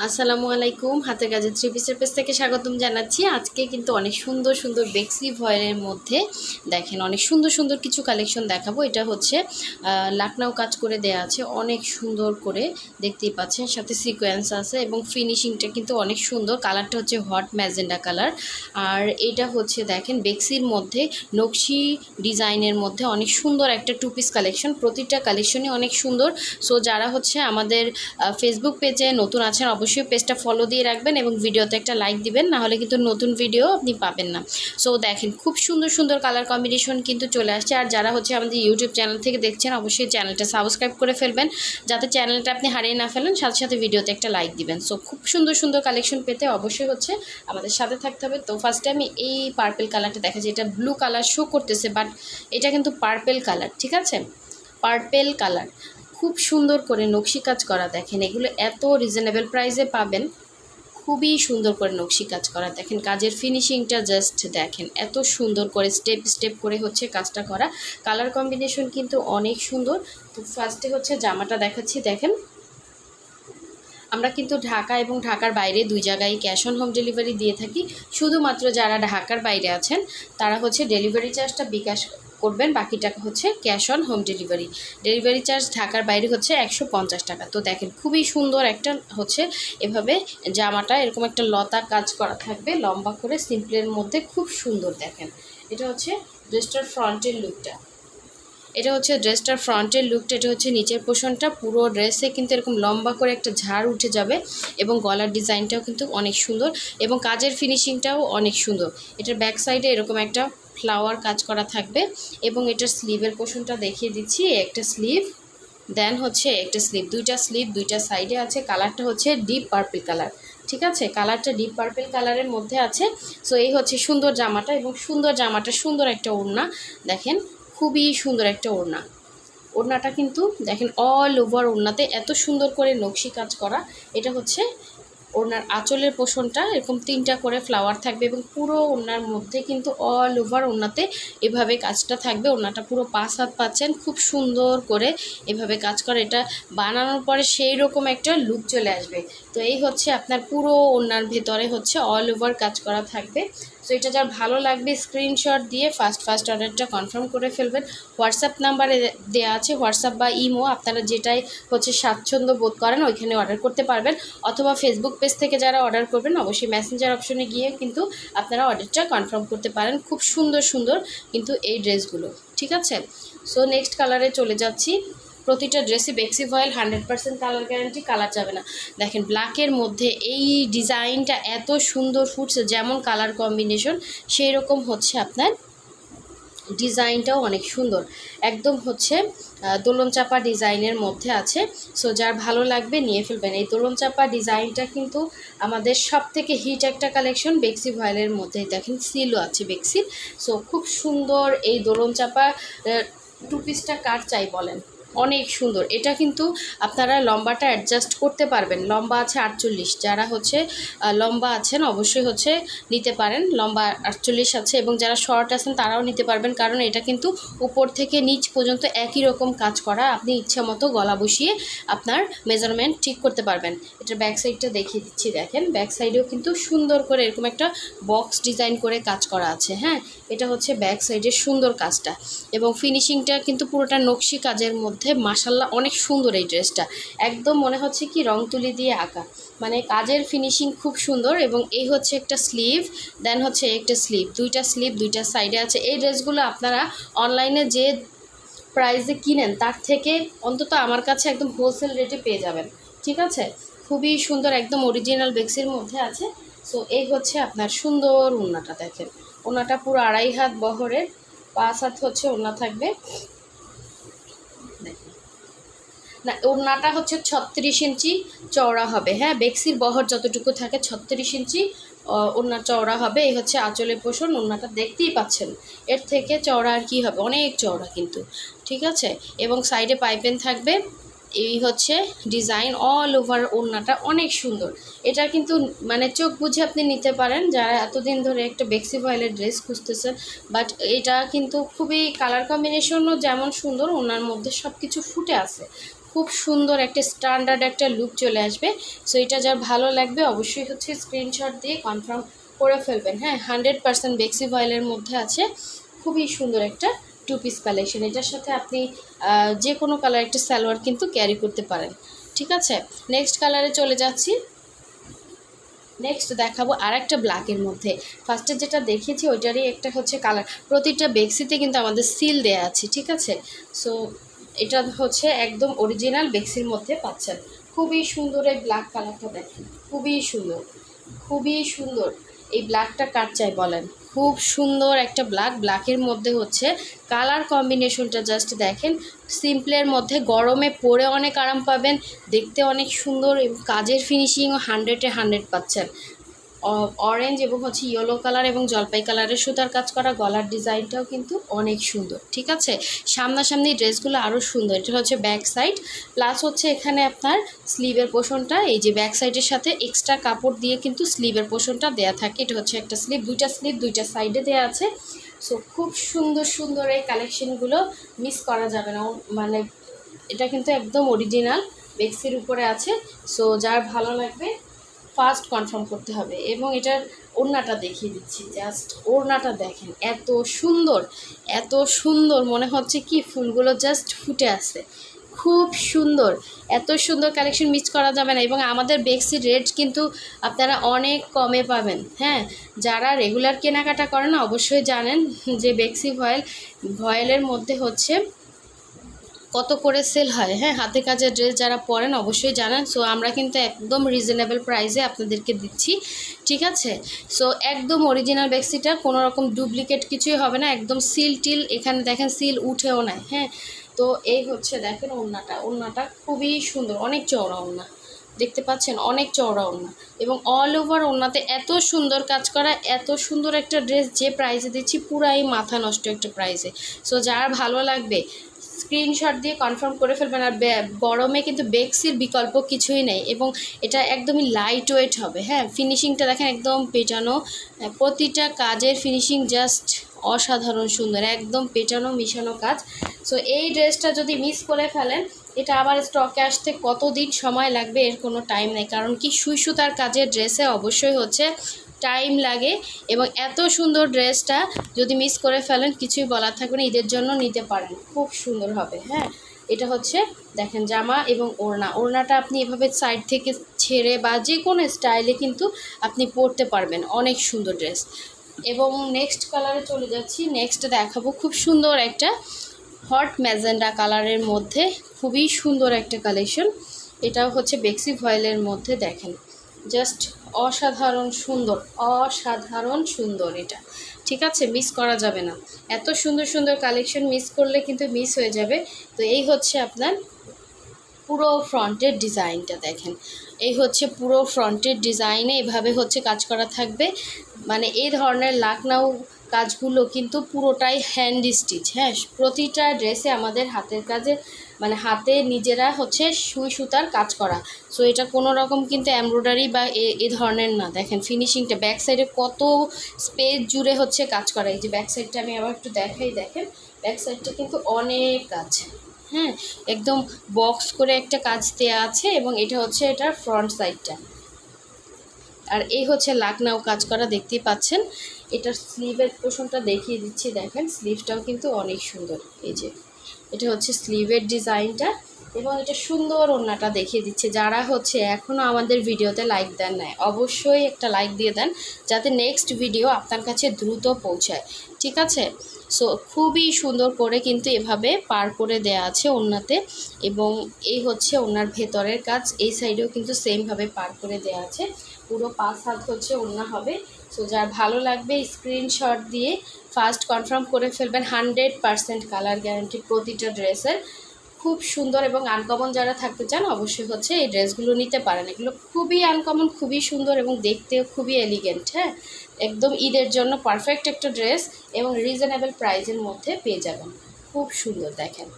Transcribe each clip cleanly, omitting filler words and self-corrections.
আসসালামু আলাইকুম। হাতের কাজের থ্রি পিসের পেজ থেকে স্বাগতম জানাচ্ছি। আজকে কিন্তু অনেক সুন্দর সুন্দর বেক্সি ভয়েলের মধ্যে দেখেন অনেক সুন্দর সুন্দর কিছু কালেকশন দেখাবো। এটা হচ্ছে লাকনাও কাজ করে দেয়া আছে, অনেক সুন্দর করে দেখতেই পাচ্ছেন, সাথে সিকোয়েন্স আছে এবং ফিনিশিংটা কিন্তু অনেক সুন্দর। কালারটা হচ্ছে হট ম্যাজেন্ডা কালার। আর এটা হচ্ছে দেখেন বেক্সির মধ্যে নকশি ডিজাইনের মধ্যে অনেক সুন্দর একটা টু পিস কালেকশন। প্রতিটা কালেকশনই অনেক সুন্দর। সো যারা হচ্ছে আমাদের ফেসবুক পেজে নতুন আছেন অবশ্যই পেজটা ফলো দিয়ে রাখবেন এবং ভিডিওতে একটা লাইক দিবেন, না হলে কিন্তু নতুন ভিডিও আপনি পাবেন না। সো দেখেন খুব সুন্দর সুন্দর কালার কম্বিনেশন কিন্তু চলে আসছে। আর যারা হচ্ছে আমাদের ইউটিউব চ্যানেল থেকে দেখছেন অবশ্যই চ্যানেলটা সাবস্ক্রাইব করে ফেলবেন, যাতে চ্যানেলটা আপনি হারিয়ে না ফেলেন, সাথে সাথে ভিডিওতে একটা লাইক দিবেন। সো খুব সুন্দর সুন্দর কালেকশন পেতে অবশ্যই হচ্ছে আমাদের সাথে থাকতে হবে। তো ফার্স্টে আমি এই পার্পেল কালারটা দেখাচ্ছি। এটা ব্লু কালার শো করতেছে, বাট এটা কিন্তু পার্পেল কালার, ঠিক আছে? পার্পেল কালার, খুব সুন্দর করে নকশি কাজ করা। দেখেন এগুলো এত রিজনেবল প্রাইসে পাবেন, খুবই সুন্দর করে নকশি কাজ করা। দেখেন কাজের ফিনিশিংটা জাস্ট দেখেন, এত সুন্দর করে স্টেপ স্টেপ করে হচ্ছে কাজটা করা। কালার কম্বিনেশন কিন্তু অনেক সুন্দর। তো ফার্স্টে হচ্ছে জামাটা দেখাচ্ছি। দেখেন আমরা কিন্তু ঢাকা এবং ঢাকার বাইরে দুই জায়গায় ক্যাশ অন হোম ডেলিভারি দিয়ে থাকি। শুধুমাত্র যারা ঢাকার বাইরে আছেন তারা হচ্ছে ডেলিভারি চার্জটা বিকাশ করবেন, বাকি টাকা হচ্ছে cash on home delivery. Delivery charge ঢাকার বাইরে হচ্ছে 150 টাকা। তো দেখেন খুবই সুন্দর একটা হচ্ছে এভাবে জামাটা এরকম একটা লতা কাজ করা থাকবে, লম্বা করে সিম্পলের মধ্যে, খুব সুন্দর। দেখেন এটা হচ্ছে ড্রেসটার ফ্রন্টের লুকটা, এটা হচ্ছে ড্রেসটার ফ্রন্টের লুকটা। এটা হচ্ছে নিচের পোর্শনটা। পুরো ড্রেসে কিন্তু এরকম লম্বা করে একটা ঝাড় উঠে যাবে এবং গলার ডিজাইনটাও কিন্তু অনেক সুন্দর এবং কাজের ফিনিশিংটাও অনেক সুন্দর। এটার ব্যাক সাইডে এরকম একটা ফ্লাওয়ার কাজ করা থাকবে এবং এটার স্লিভের পোর্শনটা দেখিয়ে দিচ্ছি। একটা স্লিভ, দেন হচ্ছে একটা স্লিভ, দুইটা সাইডে আছে। কালারটা হচ্ছে ডিপ পার্পল কালার, ঠিক আছে? কালারটা ডিপ পার্পল কালারের মধ্যে আছে। সো এই হচ্ছে সুন্দর জামাটা এবং সুন্দর জামাটা সুন্দর একটা ওড়না। দেখেন খুবই সুন্দর একটা ওড়না। ওড়নাটা কিন্তু দেখেন অল ওভার ওড়নাতে এত সুন্দর করে নকশি কাজ করা। এটা হচ্ছে ওড়নার আঁচলের পোষণটা, এরকম 3টা করে ফ্লাওয়ার থাকবে এবং পুরো ওড়নার মধ্যে কিন্তু অল ওভার ওড়নাতে এভাবে কাজটা থাকবে। ওড়নাটা পুরো 5 হাত পাচ্ছেন, খুব সুন্দর করে এভাবে কাজ করে। এটা বানানোর পরে সেই রকম একটা লুক চলে আসবে। তো এই হচ্ছে আপনার পুরো ওড়নার ভেতরে হচ্ছে অল ওভার কাজ করা থাকবে। সো এটা যার ভালো লাগবে স্ক্রিনশট দিয়ে ফার্স্ট অর্ডারটা কনফার্ম করে ফেলবেন। হোয়াটসঅ্যাপ নাম্বারে দেওয়া আছে, হোয়াটসঅ্যাপ বা ইমো, আপনারা যেটাই হচ্ছে স্বাচ্ছন্দ্য বোধ করেন ওইখানে অর্ডার করতে পারবেন। অথবা ফেসবুক পেজ থেকে যারা অর্ডার করবেন অবশ্যই মেসেঞ্জার অপশনে গিয়ে কিন্তু আপনারা অর্ডারটা কনফার্ম করতে পারেন। খুব সুন্দর সুন্দর কিন্তু এই ড্রেসগুলো, ঠিক আছে? সো নেক্সট কালারে চলে যাচ্ছি। প্রতিটা ড্রেসে বেক্সি ভয়েল 100% কালার গ্যারান্টি, কালার যাবে না। দেখেন ব্ল্যাকের মধ্যে এই ডিজাইনটা এত সুন্দর ফুটছে, যেমন কালার কম্বিনেশন সেই রকম হচ্ছে আপনার ডিজাইনটাও অনেক সুন্দর। একদম হচ্ছে দোলন চাপা ডিজাইনের মধ্যে আছে। সো যার ভালো লাগবে নিয়ে ফেলবেন। এই দোলন চাপা ডিজাইনটা কিন্তু আমাদের সব থেকে হিট একটা কালেকশন বেক্সি ভয়েলের মধ্যে। দেখেন সিলও আছে বেক্সির। সো খুব সুন্দর এই দোলন চাপা টু পিসটা কার চাই বলেন, অনেক সুন্দর। এটা কিন্তু আপনারা লম্বাটা অ্যাডজাস্ট করতে পারবেন। লম্বা আছে 48, যারা হচ্ছে লম্বা আছেন অবশ্যই হচ্ছে নিতে পারেন। লম্বা 48 আছে এবং যারা শর্ট আছেন তারাও নিতে পারবেন, কারণ এটা কিন্তু উপর থেকে নিচ পর্যন্ত একই রকম কাজ করা। আপনি ইচ্ছা মতো গলা বসিয়ে আপনার মেজারমেন্ট ঠিক করতে পারবেন। এটার ব্যাক সাইডটা দেখিয়ে দিচ্ছি। দেখেন ব্যাক সাইডেও কিন্তু সুন্দর করে এরকম একটা বক্স ডিজাইন করে কাজ করা আছে। হ্যাঁ, এটা হচ্ছে ব্যাক সাইডের সুন্দর কাজটা এবং ফিনিশিংটা কিন্তু পুরোটা নকশি কাজের মধ্যে। মাশাল্লাহ অনেক সুন্দর এই ড্রেসটা, একদম মনে হচ্ছে কি রং তুলি দিয়ে আঁকা, মানে কাজের ফিনিশিং খুব সুন্দর। এবং এই হচ্ছে একটা স্লিভ, দেন হচ্ছে একটা স্লিভ, দুইটা সাইডে আছে। এই ড্রেসগুলো আপনারা অনলাইনে যে প্রাইসে কিনেন তার থেকে অন্তত আমার কাছে একদম হোলসেল রেটে পেয়ে যাবেন, ঠিক আছে? খুবই সুন্দর, একদম অরিজিনাল বেক্সির মধ্যে আছে। সো এই হচ্ছে আপনার সুন্দর ওড়নাটা। দেখেন ওড়নাটা পুরো 2.5 হাত বহরের, 5 হাত হচ্ছে ওড়না থাকবে। না, ওড়নাটা হচ্ছে 36 ইঞ্চি চওড়া হবে। হ্যাঁ, বেক্সির বহর যতটুকু থাকে 36 ইঞ্চি ওড়না চওড়া হবে। এই হচ্ছে আঁচলের পোষণ। ওড়নাটা দেখতেই পাচ্ছেন, এর থেকে চওড়া আর কি হবে, অনেক চওড়া কিন্তু, ঠিক আছে? এবং সাইডে পাইপেন থাকবে। এই হচ্ছে ডিজাইন, অল ওভার ওড়নাটা অনেক সুন্দর। এটা কিন্তু মানে চোখ বুঝে আপনি নিতে পারেন যারা এতদিন ধরে একটা বেক্সি ভয়েলের ড্রেস খুঁজতেছেন। বাট এটা কিন্তু খুবই কালার কম্বিনেশনও যেমন সুন্দর, ওনার মধ্যে সব কিছু ফুটে আছে, খুব সুন্দর একটা স্ট্যান্ডার্ড একটা লুক চলে আসবে। সো এটা যার ভালো লাগবে অবশ্যই হচ্ছে স্ক্রিনশট দিয়ে কনফার্ম করে ফেলবেন। হ্যাঁ, 100% বেক্সি ভয়েলের মধ্যে আছে, খুবই সুন্দর একটা 2 পিস কালেকশন। এটার সাথে আপনি যে কোনো কালার একটা সালোয়ার কিন্তু ক্যারি করতে পারেন। ঠিক আছে, নেক্সট কালারে চলে যাচ্ছি। নেক্সট দেখাবো আর একটা ব্ল্যাকের মধ্যে। ফার্স্টে যেটা দেখিয়েছি ওইটারই একটা হচ্ছে কালার, প্রতিটা বেক্সিতে কিন্তু আমাদের সিল দেয়া আছে। ঠিক আছে, সো এটা হচ্ছে একদম অরিজিনাল বেক্সির মধ্যে পাচ্ছেন। খুবই সুন্দর এই ব্ল্যাক কালারটা, দেখেন খুবই সুন্দর, খুবই সুন্দর। এই ব্ল্যাকটা কার চাই বলেন, খুব সুন্দর একটা ব্ল্যাকের মধ্যে হচ্ছে কালার কম্বিনেশনটা জাস্ট দেখেন। সিম্পলের মধ্যে গরমে পরে অনেক আরাম পাবেন, দেখতে অনেক সুন্দর এবং কাজের ফিনিশিংও 100-এ 100 পাচ্ছেন। অরেঞ্জ এবং হচ্ছে ইয়েলো কালার এবং জলপাই কালারের সুতার কাজ করা, গলার ডিজাইনটাও কিন্তু অনেক সুন্দর। ঠিক আছে, সামনাসামনি ড্রেসগুলো আরও সুন্দর। এটা হচ্ছে ব্যাক সাইড, প্লাস হচ্ছে এখানে আপনার স্লিভের পোর্শনটা, এই যে ব্যাক সাইডের সাথে এক্সট্রা কাপড় দিয়ে কিন্তু স্লিভের পোর্শনটা দেয়া থাকে। এটা হচ্ছে একটা স্লিভ, দুইটা সাইডে দেওয়া আছে। সো খুব সুন্দর সুন্দর এই কালেকশনগুলো মিস করা যাবে না, মানে এটা কিন্তু একদম অরিজিনাল বেক্সির উপরে আছে। সো যার ভালো লাগবে ফার্স্ট কনফার্ম করতে হবে। এবং এটার ওড়নাটা দেখিয়ে দিচ্ছি, জাস্ট ওড়নাটা দেখেন, এত সুন্দর, এত সুন্দর, মনে হচ্ছে কি ফুলগুলো জাস্ট ফুটে আছে, খুব সুন্দর। এত সুন্দর কালেকশন মিস করা যাবে না। এবং আমাদের বেক্সির রেট কিন্তু আপনারা অনেক কমে পাবেন। হ্যাঁ, যারা রেগুলার কেনাকাটা করেন অবশ্যই জানেন যে বেক্সি ভয়েলের মধ্যে হচ্ছে কত করে সেল হয়। হ্যাঁ, হাতে কাজের ড্রেস যারা পরেন অবশ্যই জানেন। সো আমরা কিন্তু একদম রিজনেবল প্রাইসে আপনাদেরকে দিচ্ছি। ঠিক আছে, সো একদম অরিজিনাল বেক্সিটা, কোনো রকম ডুপ্লিকেট কিছুই হবে না, একদম সিল টিল, এখানে দেখেন সিল উঠেও নাই। হ্যাঁ, তো এই হচ্ছে দেখেন ওড়নাটা খুবই সুন্দর, অনেক চওড়া ওড়না, দেখতে পাচ্ছেন অনেক চওড়া ওড়না এবং অল ওভার ওড়নাতে এত সুন্দর কাজ করা, এত সুন্দর একটা ড্রেস যে প্রাইসে দিচ্ছি পুরাই মাথা নষ্ট একটা প্রাইসে। সো যার ভালো লাগবে স্ক্রিনশট দিয়ে কনফার্ম করে ফেলবেন। আর গরমে কিন্তু বেক্সির বিকল্প কিছুই নেই এবং এটা একদমই লাইট ওয়েট হবে। হ্যাঁ, ফিনিশিংটা দেখেন একদম পেটানো, প্রতিটা কাজের ফিনিশিং জাস্ট অসাধারণ সুন্দর, একদম পেটানো মিশানো কাজ। সো এই ড্রেসটা যদি মিস করে ফেলেন, এটা আবার স্টকে আসতে কতদিন সময় লাগবে এর কোনো টাইম নেই, কারণ কি সুই সুতার কাজের ড্রেসে অবশ্যই হচ্ছে টাইম লাগে। এবং এত সুন্দর ড্রেসটা যদি মিস করে ফেলেন কিছুই বলার থাকবে না, ঈদের জন্য নিতে পারেন, খুব সুন্দর হবে। হ্যাঁ, এটা হচ্ছে দেখেন জামা এবং ওড়নাটা আপনি এভাবে সাইড থেকে ছেড়ে বা যে কোনো স্টাইলে কিন্তু আপনি পরতে পারবেন, অনেক সুন্দর ড্রেস। এবং নেক্সট কালারে চলে যাচ্ছি। নেক্সট দেখাবো খুব সুন্দর একটা হট ম্যাজেন্ডা কালারের মধ্যে, খুবই সুন্দর একটা কালেকশন। এটাও হচ্ছে বেক্সি ভয়েলের মধ্যে, দেখেন জাস্ট অসাধারণ সুন্দর, অসাধারণ সুন্দর এটা। ঠিক আছে, মিস করা যাবে না, এত সুন্দর সুন্দর কালেকশন মিস করলে কিন্তু মিস হয়ে যাবে। তো এই হচ্ছে আপনার পুরো ফ্রন্টের ডিজাইনটা, দেখেন এই হচ্ছে পুরো ফ্রন্টের ডিজাইনে এভাবে হচ্ছে কাজ করা থাকবে। মানে এই ধরনের লাকনাউ কাজগুলো কিন্তু পুরোটাই হ্যান্ড স্টিচ। হ্যাঁ, প্রতিটা ড্রেসে আমাদের হাতের কাজে, মানে হাতে নিজেরা হচ্ছে সুই সুতার কাজ করা। সো এটা কোনো রকম কিন্তু এমব্রয়ডারি বা এ ধরনের না। দেখেন ফিনিশিংটা ব্যাক সাইডে কত স্পেস জুড়ে হচ্ছে কাজ করা। এই যে ব্যাক সাইডটা আমি আবার একটু দেখাই, দেখেন ব্যাক সাইডটা কিন্তু অনেক কাজ। হ্যাঁ, একদম বক্স করে একটা কাজ দেওয়া আছে এবং এটা হচ্ছে এটার ফ্রন্ট সাইডটা। আর এই হচ্ছে লাকনাও কাজ করা, দেখতেই পাচ্ছেন। এটার স্লিভের পোর্শনটা দেখিয়ে দিচ্ছি, দেখেন স্লিভটাও কিন্তু অনেক সুন্দর। এই যে এটা হচ্ছে স্লিভের ডিজাইনটা এবং এটা সুন্দর ওড়নাটা দেখিয়ে দিচ্ছে। যারা হচ্ছে এখনও আমাদের ভিডিওতে লাইক দেন নাই অবশ্যই একটা লাইক দিয়ে দেন, যাতে নেক্সট ভিডিও আপনার কাছে দ্রুত পৌঁছায়। ঠিক আছে, সো খুবই সুন্দর করে কিন্তু এভাবে পার করে দেয়া আছে ওড়নাতে। এবং এই হচ্ছে ওড়নার ভেতরের কাজ, এই সাইডেও কিন্তু সেমভাবে পার করে দেয়া আছে। পুরো 5 হাত হচ্ছে ওড়না হবে। সো যার ভালো লাগবে স্ক্রিনশট দিয়ে ফার্স্ট কনফার্ম করে ফেলবেন। 100% কালার গ্যারান্টি প্রতিটা ড্রেসের, খুব সুন্দর এবং আনকমন যারা থাকতে চান অবশ্যই হচ্ছে এই ড্রেসগুলো নিতে পারেন। এগুলো খুবই আনকমন, খুবই সুন্দর এবং দেখতেও খুবই এলিগেন্ট। হ্যাঁ, একদম ঈদের জন্য পারফেক্ট একটা ড্রেস এবং রিজনেবল প্রাইসের মধ্যে পেয়ে যাবেন, খুব সুন্দর দেখেন।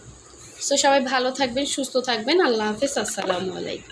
সো সবাই ভালো থাকবেন, সুস্থ থাকবেন, আল্লাহ হাফেজ, আসসালামু আলাইকুম।